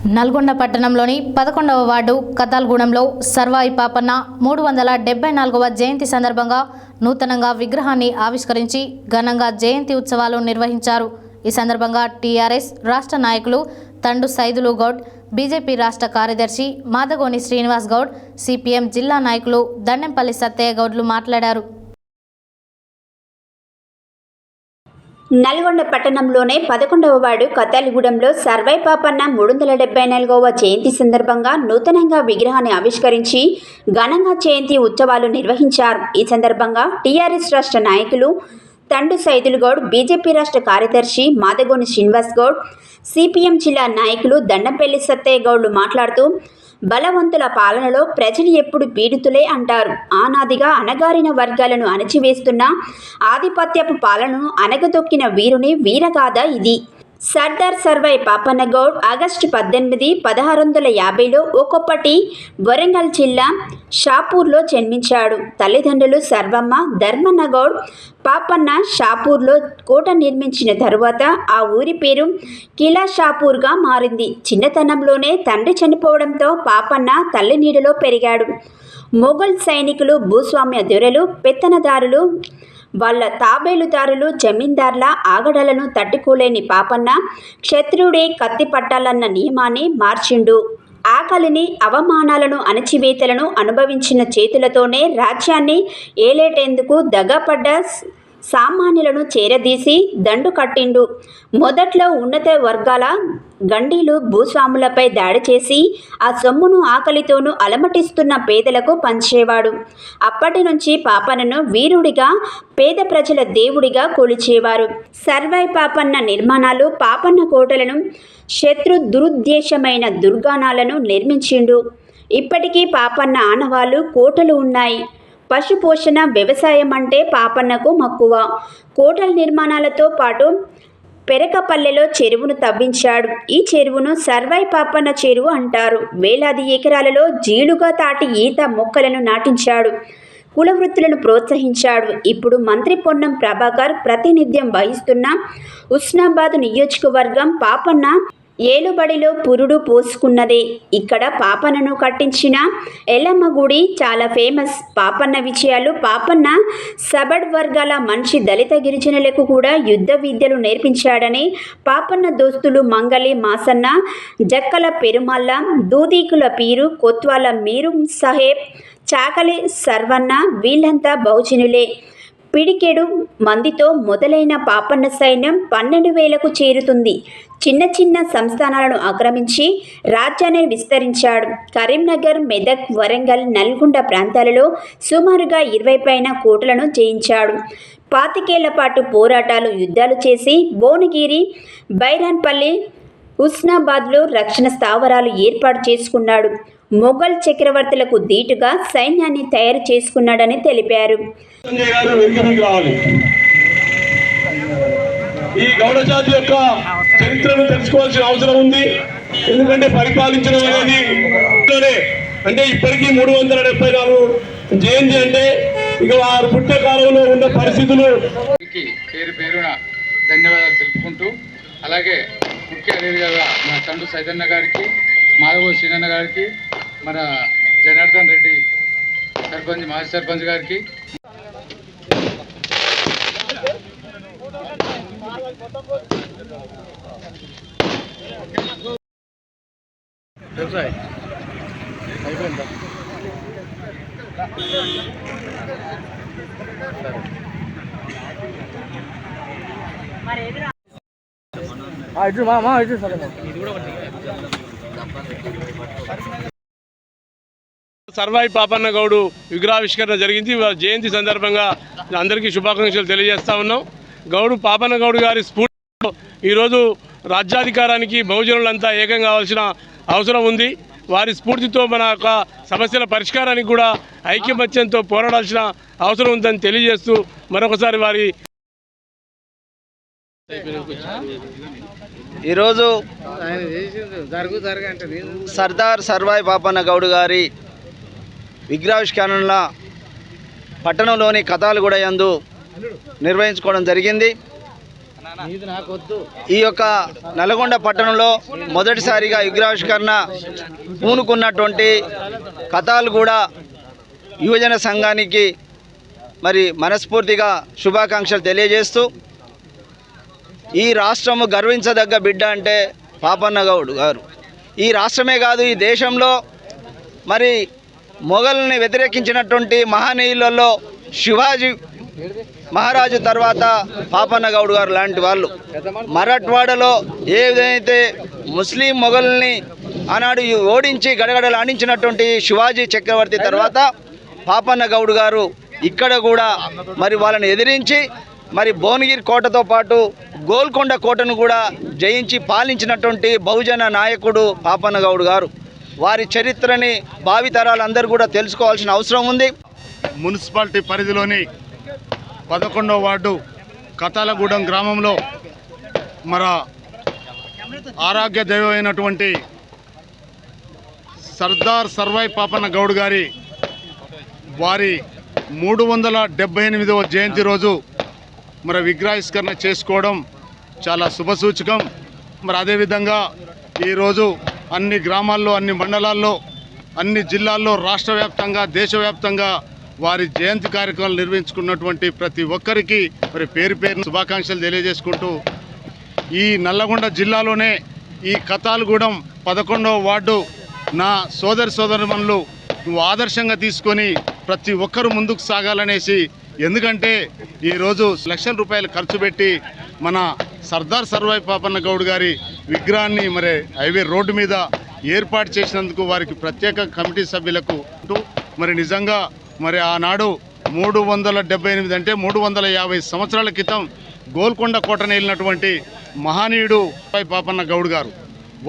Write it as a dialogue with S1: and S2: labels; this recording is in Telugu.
S1: నల్గొండ పట్టణంలోని 11వ వార్డు కతాల్గూడెంలో సర్వాయి పాపన్న 374వ జయంతి సందర్భంగా నూతనంగా విగ్రహాన్ని ఆవిష్కరించి ఘనంగా జయంతి ఉత్సవాలు నిర్వహించారు। ఈ సందర్భంగా టీఆర్ఎస్ రాష్ట్ర నాయకులు తండు సైదులు గౌడ్, బీజేపీ రాష్ట్ర కార్యదర్శి మాదగోని శ్రీనివాస్ గౌడ్, సిపిఎం జిల్లా నాయకులు దండెంపల్లి సత్తయ్య గౌడ్లు మాట్లాడారు।
S2: నల్గొండ పట్టణంలోనే 11వ వార్డు కతాల్గూడెంలో సర్వాయి పాపన్న 374వ జయంతి సందర్భంగా నూతనంగా విగ్రహాన్ని ఆవిష్కరించి ఘనంగా జయంతి ఉత్సవాలు నిర్వహించారు। ఈ సందర్భంగా టీఆర్ఎస్ రాష్ట్ర నాయకులు తండు సైదులు గౌడ్, బీజేపీ రాష్ట్ర కార్యదర్శి మాదగోని శ్రీనివాస్ గౌడ్, సిపిఎం జిల్లా నాయకులు దండెంపల్లి సత్తయ్య గౌడ్లు మాట్లాడుతూ బలవంతుల పాలనలో ప్రజలు ఎప్పుడు పీడితులే అంటారు। ఆనాదిగా అణగారిన వర్గాలను అణచివేస్తున్న ఆధిపత్యపు పాలనను అణగదొక్కిన వీరుని వీరగాథ ఇది। సర్దార్ సర్వాయి పాపన్న గౌడ్ ఆగస్టు 18, 1650లో ఒక్కొప్పటి వరంగల్ జిల్లా షాపూర్లో జన్మించాడు। తల్లిదండ్రులు సర్వమ్మ, ధర్మన్న గౌడ్। పాపన్న షాపూర్లో కోట నిర్మించిన తరువాత ఆ ఊరి పేరు కిలా షాపూర్గా మారింది। చిన్నతనంలోనే తండ్రి చనిపోవడంతో పాపన్న తల్లి నీడలో పెరిగాడు। మొఘల్ సైనికులు, భూస్వామ్య దొరలు, పెత్తనదారులు, వాళ్ళ తాబేలుదారులు, జమీందార్ల ఆగడాలను తట్టుకోలేని పాపన్న క్షత్రుడే కత్తి పట్టాలన్న నియమాన్ని మార్చిండు। ఆకలిని, అవమానాలను, అణచివేతలను అనుభవించిన చేతులతోనే రాజ్యాన్ని ఏలేటేందుకు దగాపడ్డ సామాన్యులను చేరదీసి దండు కట్టిండు। మొదట్లో ఉన్నత వర్గాల గండీలు భూస్వాములపై దాడి చేసి ఆ సొమ్మును ఆకలితోనూ అలమటిస్తున్న పేదలకు పంచేవాడు। అప్పటి నుంచి పాపన్నను వీరుడిగా, పేద ప్రజల దేవుడిగా కొలిచేవారు। సర్వాయి పాపన్న నిర్మాణాలు పాపన్న కోటలను, శత్రు దురుద్దేశమైన దుర్గాణాలను నిర్మించిండు। ఇప్పటికీ పాపన్న ఆనవాళ్ళు కోటలు ఉన్నాయి। పశుపోషణ, వ్యవసాయం అంటే పాపన్నకు మక్కువ। కోటల నిర్మాణాలతో పాటు పెరకపల్లెలో చెరువును తవ్వించాడు। ఈ చెరువును సర్వాయి పాపన్న చెరువు అంటారు। వేలాది ఎకరాలలో జీలుగా తాటి ఈత మొక్కలను నాటించాడు। కుల వృత్తులను ప్రోత్సహించాడు। ఇప్పుడు మంత్రి పొన్నం ప్రభాకర్ ప్రాతినిధ్యం వహిస్తున్న హుస్నాబాద్ నియోజకవర్గం పాపన్న ఏలుబడిలో పురుడు పోసుకున్నదే। ఇక్కడ పాపన్నను కట్టించిన ఎల్లమ్మ గుడి చాలా ఫేమస్। పాపన్న విజయాలు పాపన్న సబడ్ వర్గాల మనిషి దళిత గిరిజనులకు కూడా యుద్ధ విద్యలు నేర్పించాడని పాపన్న దోస్తులు మంగలి మాసన్న, జక్కల పెరుమల్ల, దూదీకుల పీరు, కొత్వాల మీరు సాహెబ్, చాకలి సర్వన్న వీళ్ళంతా బహుజనులే। పిడికెడు మందితో మొదలైన పాపన్న సైన్యం 12,000కు చేరుతుంది। చిన్న చిన్న సంస్థానాలను ఆక్రమించి రాజ్యాన్ని విస్తరించాడు। కరీంనగర్, మెదక్, వరంగల్, నల్గొండ ప్రాంతాలలో సుమారుగా 20 పైన కోటలను జయించాడు। 25 ఏళ్ల పాటు పోరాటాలు, యుద్ధాలు చేసి భువనగిరి, బైరాన్పల్లి, హుస్నాబాద్లో రక్షణ స్థావరాలు ఏర్పాటు చేసుకున్నాడు। మొఘల్ చక్రవర్తులకు ధీటుగా సైన్యాన్ని తయారు చేసుకున్నాడని తెలిపారు।
S3: ఈ గౌడ జాతి యొక్క చరిత్రను తెలుసుకోవాల్సిన అవసరం ఉంది। ఎందుకంటే పరిపాలించడం అనేది అంటే ఇప్పటికీ 374 జయంతి అంటే ఇక వారు పుట్టే కాలంలో ఉన్న పరిస్థితులు
S4: పేరు పేరున ధన్యవాదాలు తెలుపుకుంటూ, అలాగే ముఖ్య అతిథిగా మన తండు సైదన్న గారికి, మాధవ శ్రీనన్న గారికి, మన జనార్దన్ రెడ్డి సర్పంచ్, మాజీ సర్పంచ్ గారికి,
S3: సర్వాయి పాపన్న గౌడు విగ్రహావిష్కరణ జరిగింది। జయంతి సందర్భంగా అందరికీ శుభాకాంక్షలు తెలియజేస్తా ఉన్నాం। గౌడు పాపన్న గౌడు గారి స్ఫూర్తితో ఈరోజు రాజ్యాధికారానికి బహుజనులంతా ఏకం కావాల్సిన అవసరం ఉంది। వారి స్ఫూర్తితో మన యొక్క సమస్యల పరిష్కారానికి కూడా ఐక్యమత్యంతో పోరాడాల్సిన అవసరం ఉందని తెలియజేస్తూ మరొకసారి వారి
S5: ఈరోజు సర్దార్ సర్వాయి పాపన్న గౌడ్ గారి విగ్రహావిష్కరణ పట్టణంలోని కతాల్గూడ యందు నిర్వహించుకోవడం జరిగింది। ఈ యొక్క నల్గొండ పట్టణంలో మొదటిసారిగా విగ్రహావిష్కరణ పూనుకున్నటువంటి కతాల్గూడ యువజన సంఘానికి మరి మనస్ఫూర్తిగా శుభాకాంక్షలు తెలియజేస్తూ, ఈ రాష్ట్రము గర్వించదగ్గ బిడ్డ అంటే పాపన్న గౌడ్ గారు. ఈ రాష్ట్రమే కాదు, ఈ దేశంలో మరి మొఘల్ని వ్యతిరేకించినటువంటి మహనీయులలో శివాజీ మహారాజు తర్వాత పాపన్న గౌడ్ గారు లాంటి వాళ్ళు. మరాఠ్వాడలో ఏదైతే ముస్లిం మొఘల్ని ఆనాడు ఓడించి గడగడలు ఆడించినటువంటి శివాజీ చక్రవర్తి తర్వాత పాపన్న గౌడ్ గారు ఇక్కడ కూడా మరి వాళ్ళని ఎదిరించి మరి భువనగిరి కోటతో పాటు గోల్కొండ కోటను కూడా జయించి పాలించినటువంటి బహుజన నాయకుడు పాపన్న గౌడ్ గారు. వారి చరిత్రని భావితరాలందరూ కూడా తెలుసుకోవాల్సిన అవసరం ఉంది.
S6: మున్సిపాలిటీ పరిధిలోని 11వ వార్డు కతాలగూడెం గ్రామంలో మన ఆరాధ్య దైవం అయినటువంటి సర్దార్ సర్వాయి పాపన్న గౌడ్ గారి వారి 378వ జయంతి రోజు మరి విగ్రహావిష్కరణ చేసుకోవడం చాలా శుభసూచకం. మరి అదేవిధంగా ఈరోజు అన్ని గ్రామాల్లో, అన్ని మండలాల్లో, అన్ని జిల్లాల్లో, రాష్ట్ర వ్యాప్తంగా, దేశవ్యాప్తంగా వారి జయంతి కార్యక్రమాలు నిర్వహించుకున్నటువంటి ప్రతి ఒక్కరికి మరి పేరు పేరు శుభాకాంక్షలు తెలియజేసుకుంటూ, ఈ నల్లగొండ జిల్లాలోనే ఈ కతాల్గూడెం 11వ వార్డు నా సోదరిమణులు నువ్వు ఆదర్శంగా తీసుకొని ప్రతి ఒక్కరూ ముందుకు సాగాలనేసి, ఎందుకంటే ఈరోజు లక్షల రూపాయలు ఖర్చు పెట్టి మన సర్దార్ సర్వాయి పాపన్న గౌడ్ గారి విగ్రహాన్ని మరి హైవే రోడ్డు మీద ఏర్పాటు చేసినందుకు వారికి ప్రత్యేక కమిటీ సభ్యులకు మరి నిజంగా మరి ఆనాడు 378 అంటే 350 సంవత్సరాల క్రితం గోల్కొండ కోటను వెళ్ళినటువంటి మహనీయుడు పాపన్న గౌడ్ గారు.